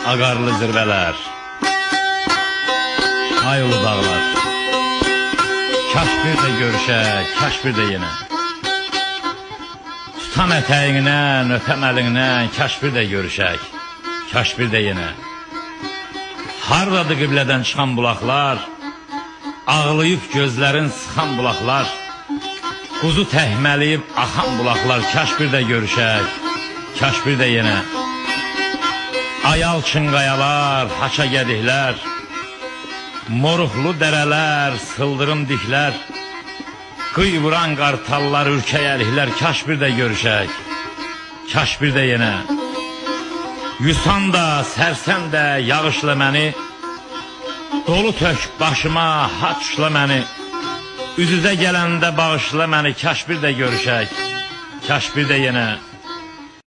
ağarlı zirveler, ay ulu dağlar. Kaş bir de görüşək, kaş bir de yine. Tutam ətəyindən, öpəm əlindən, kaş bir de görüşək, kaş bir de yine. Hardadır qiblədən çıxan bulaqlar, ağlayıb gözlərin sıxan bulaqlar, quzu təhməliyib axan bulaqlar, kaş bir de görüşək, kaş bir de yine. Ayal çınqayalar, haça gediklər, moruqlu dərələr, sıldırım diklər, qıy vuran qartallar, ürkəyəliklər, kaş bir de görüşək, kaş bir de yine. Yusan da, sərsən də, yağışla məni, dolu tök başıma, haçla məni, üz-üzə gələndə bağışla məni, kaş bir de görüşək, kaş bir de yine.